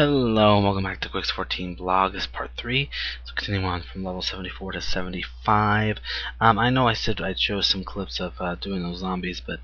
Hello, and welcome back to Quicks14Blog. This is part 3. So continuing on from level 74 to 75. I know I said I'd show some clips of doing those zombies, but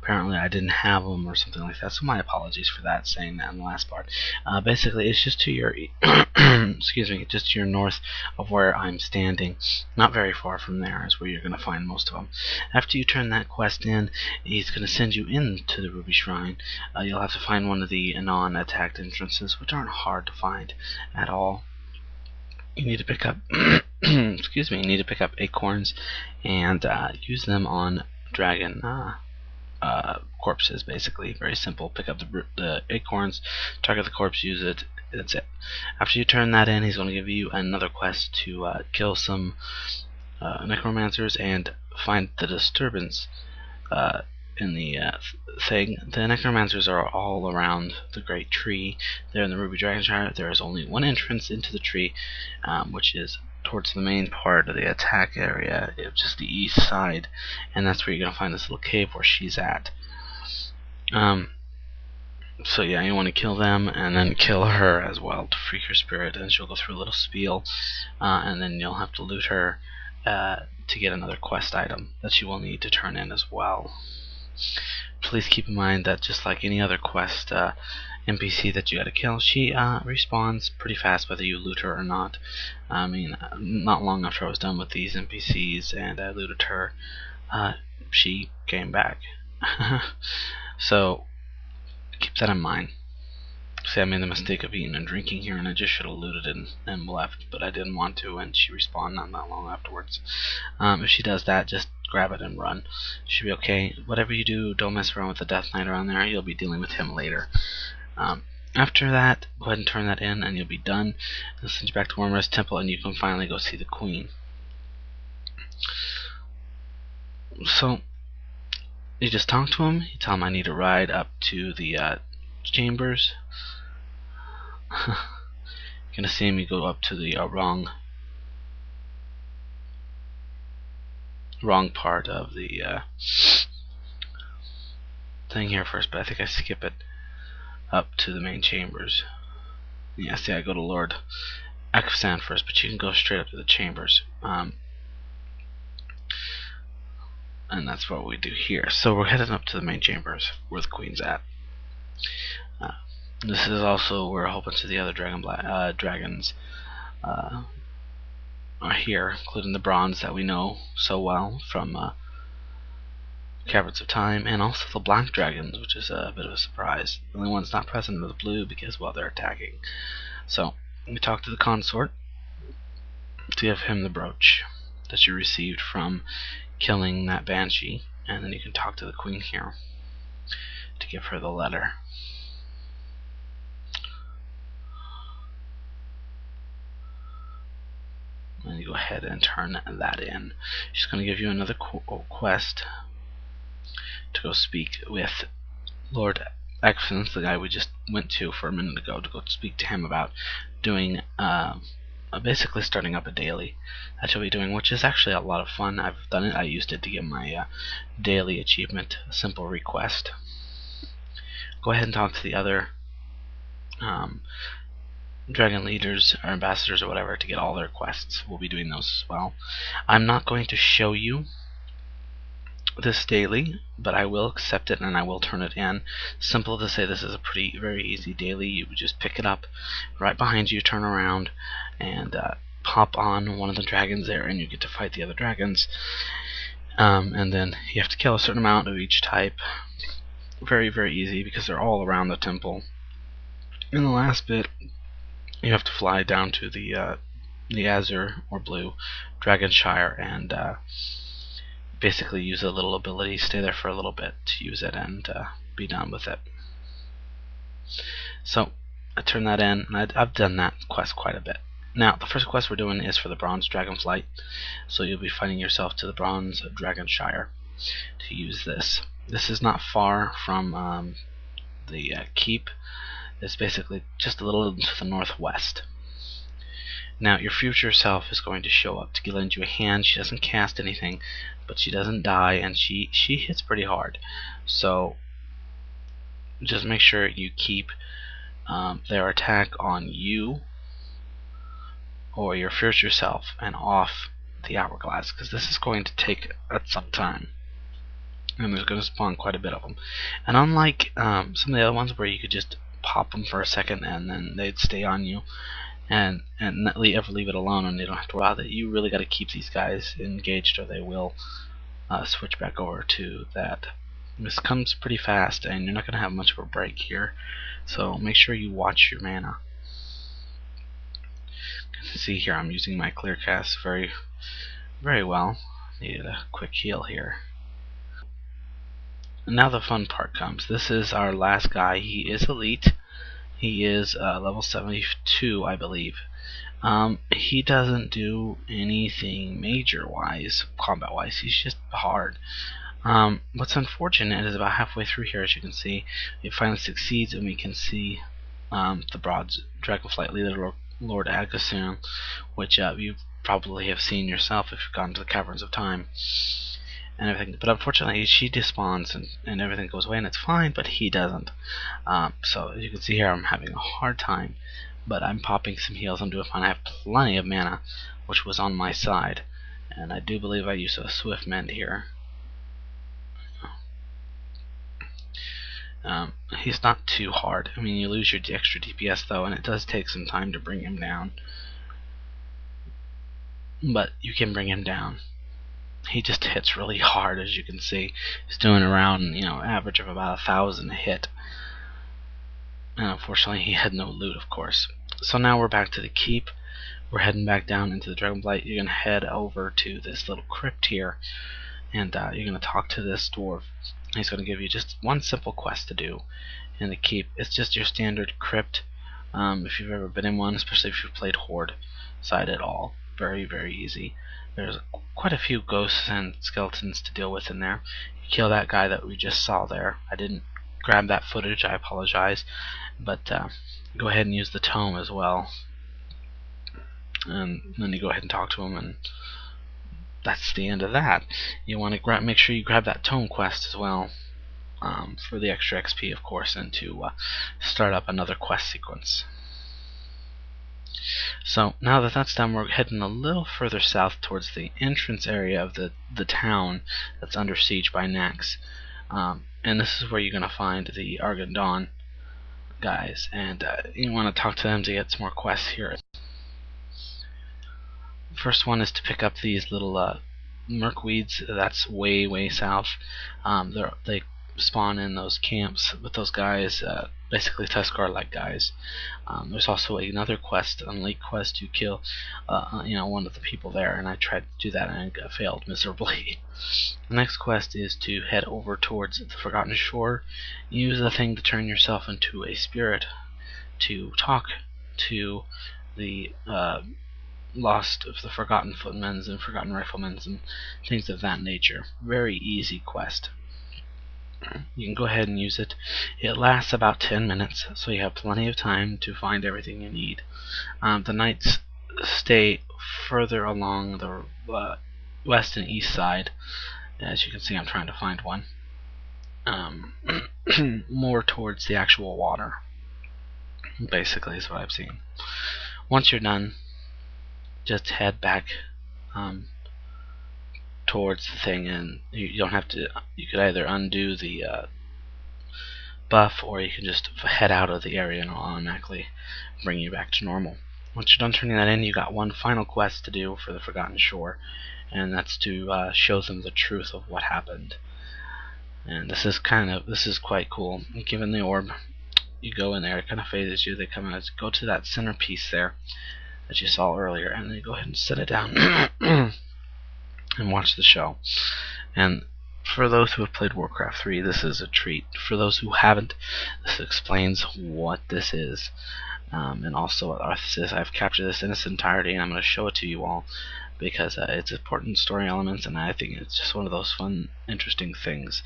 apparently I didn't have them or something like that. So my apologies for that, saying that in the last part. Basically, it's just to your excuse me, just to your north of where I'm standing. Not very far from there is where you're going to find most of them. After you turn that quest in, he's going to send you into the Ruby Shrine. You'll have to find one of the non-attacked entrances, which aren't hard to find at all. You need to pick up excuse me, you need to pick up acorns and use them on dragon corpses. Basically, very simple. Pick up the acorns, target the corpse, use it. That's it. After you turn that in, he's going to give you another quest to kill some necromancers and find the disturbance in the thing. The necromancers are all around the great tree. They're in the Ruby Dragonshire. There is only one entrance into the tree, which is towards the main part of the attack area, just the east side, and that's where you're going to find this little cave where she's at. So yeah, you want to kill them and then kill her as well to free her spirit, and she'll go through a little spiel, and then you'll have to loot her to get another quest item that you will need to turn in as well. Please keep in mind that just like any other quest NPC that you gotta kill, she respawns pretty fast whether you loot her or not. I mean, not long after I was done with these NPCs and I looted her, she came back. So keep that in mind. See, I made the mistake of eating and drinking here, and I just should have looted it and left, but I didn't want to, and she respawned not that long afterwards. If she does that, just grab it and run. Should be okay. Whatever you do, don't mess around with the Death Knight around there. You'll be dealing with him later. After that, go ahead and turn that in, and you'll be done. It'll send you back to Wormrest Temple, and you can finally go see the Queen. So, you just talk to him. You tell him I need a ride up to the chambers. You're gonna see me go up to the wrong part of the thing here first, but I think I skip it up to the main chambers. Yeah, see, I go to Lord Ekfsan first, but you can go straight up to the chambers. And that's what we do here. So we're heading up to the main chambers where the Queen's at. This is also where a whole bunch of the other dragons are here, including the bronze that we know so well from Caverns of Time, and also the black dragons, which is a bit of a surprise. The only one's not present are the blue because, well, they're attacking. So we talk to the consort to give him the brooch that you received from killing that banshee, and then you can talk to the Queen here to give her the letter. And you go ahead and turn that in. She's going to give you another quest to go speak with Lord Ekfsan, the guy we just went to for a minute ago, to go speak to him about doing basically starting up a daily that you'll be doing, which is actually a lot of fun. I've done it. I used it to get my daily achievement, a simple request. Go ahead and talk to the other dragon leaders or ambassadors or whatever to get all their quests. We'll be doing those as well. I'm not going to show you this daily, but I will accept it and I will turn it in. Simple to say, this is a very easy daily. You would just pick it up right behind you, turn around, and pop on one of the dragons there, and you get to fight the other dragons. And then you have to kill a certain amount of each type. Very easy because they're all around the temple. In the last bit, you have to fly down to the Azure or Blue Dragonshire and basically use a little ability, stay there for a little bit to use it, and be done with it. So I turn that in, and I've done that quest quite a bit. Now the first quest we're doing is for the Bronze Dragonflight, so you'll be finding yourself to the Bronze Dragonshire to use this. This is not far from the keep. It's basically just a little to the northwest. Now your future self is going to show up to lend you a hand. She doesn't cast anything, but she doesn't die, and she hits pretty hard. So just make sure you keep their attack on you or your fierce yourself and off the hourglass, because this is going to take some time, and there's going to spawn quite a bit of them. And unlike some of the other ones where you could just pop them for a second and then they'd stay on you and not ever leave it alone and you don't have to worry about it, you really got to keep these guys engaged or they will switch back over to that. This comes pretty fast and you're not going to have much of a break here, so make sure you watch your mana. You can see here I'm using my clear cast very well. Needed a quick heal here. And now the fun part comes. This is our last guy. He is elite. He is level 72, I believe. He doesn't do anything major-wise, combat-wise. He's just hard. What's unfortunate is about halfway through here, as you can see, it finally succeeds, and we can see the broad dragonflight leader, Lord Agassiz, which you probably have seen yourself if you've gone to the Caverns of Time and everything. But unfortunately, she despawns and everything goes away, and it's fine, but he doesn't. So as you can see here, I'm having a hard time, but I'm popping some heals. I'm doing fine. I have plenty of mana, which was on my side, and I do believe I used a swift mend here. He's not too hard. I mean, you lose your extra DPS though, and it does take some time to bring him down. But you can bring him down. He just hits really hard, as you can see. He's doing around, average of about 1,000 a hit. And unfortunately, he had no loot, of course. So now we're back to the keep. We're heading back down into the Dragonblight. You're gonna head over to this little crypt here, and you're gonna talk to this dwarf. He's going to give you just one simple quest to do in the keep. It's just your standard crypt. If you've ever been in one, especially if you've played Horde side at all, very, very easy. There's quite a few ghosts and skeletons to deal with in there. You kill that guy that we just saw there. I didn't grab that footage, I apologize, but go ahead and use the tome as well. And then you go ahead and talk to him, and that's the end of that. You want to make sure you grab that tome quest as well, for the extra XP, of course, and to start up another quest sequence. So now that that's done, we're heading a little further south towards the entrance area of the town that's under siege by Nax. And this is where you're going to find the Argon Dawn guys, and you want to talk to them to get some more quests here. First one is to pick up these little merkweeds. That's way, way south. They spawn in those camps with those guys, basically Tuskar-like guys. There's also another quest, an elite quest, to kill one of the people there, and I tried to do that and I failed miserably. The next quest is to head over towards the Forgotten Shore. Use the thing to turn yourself into a spirit to talk to the lost of the Forgotten Footmen and Forgotten Riflemen and things of that nature. Very easy quest. You can go ahead and use it. It lasts about 10 minutes, so you have plenty of time to find everything you need. The knights stay further along the west and east side. As you can see, I'm trying to find one. More towards the actual water, basically, is what I've seen. Once you're done, just head back towards the thing, and you don't have to. You could either undo the buff, or you can just head out of the area and it'll automatically bring you back to normal. Once you're done turning that in, you got one final quest to do for the Forgotten Shore, and that's to show them the truth of what happened. And this is quite cool. Given the orb, you go in there, it kind of phases you. They come out, go to that centerpiece there that you saw earlier, and then you go ahead and set it down and watch the show. And for those who have played Warcraft 3, this is a treat. For those who haven't, this explains what this is. And also, I've captured this in its entirety, and I'm going to show it to you all because it's important story elements, and I think it's just one of those fun, interesting things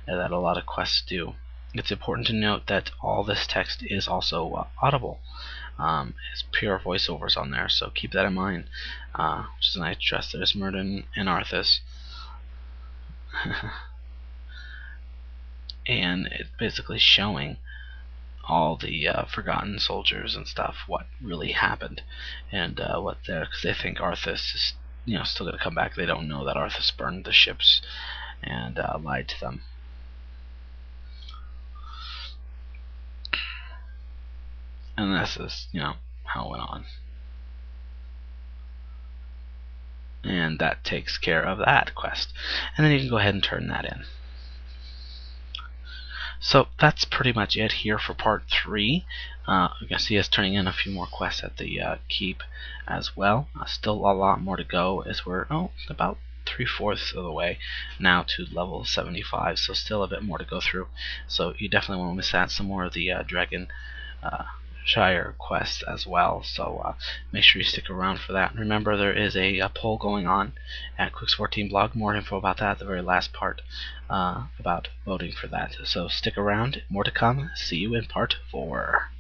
that a lot of quests do. It's important to note that all this text is also audible. It's pure voiceovers on there, so keep that in mind. Which is a nice dress. There's Myrddin and Arthas. And it's basically showing all the forgotten soldiers and stuff what really happened, and what they're, because they think Arthas is still going to come back. They don't know that Arthas burned the ships and lied to them. And this is how it went on. And that takes care of that quest, and then you can go ahead and turn that in. So that's pretty much it here for part 3. You can see us turning in a few more quests at the keep as well. Still a lot more to go, as we're about 3/4 of the way now to level 75, so still a bit more to go through. So you definitely won't miss out. Some more of the Dragon Shire quest as well, so make sure you stick around for that. Remember, there is a poll going on at Quicks14Blog. More info about that at the very last part, about voting for that. So stick around, more to come. See you in part 4.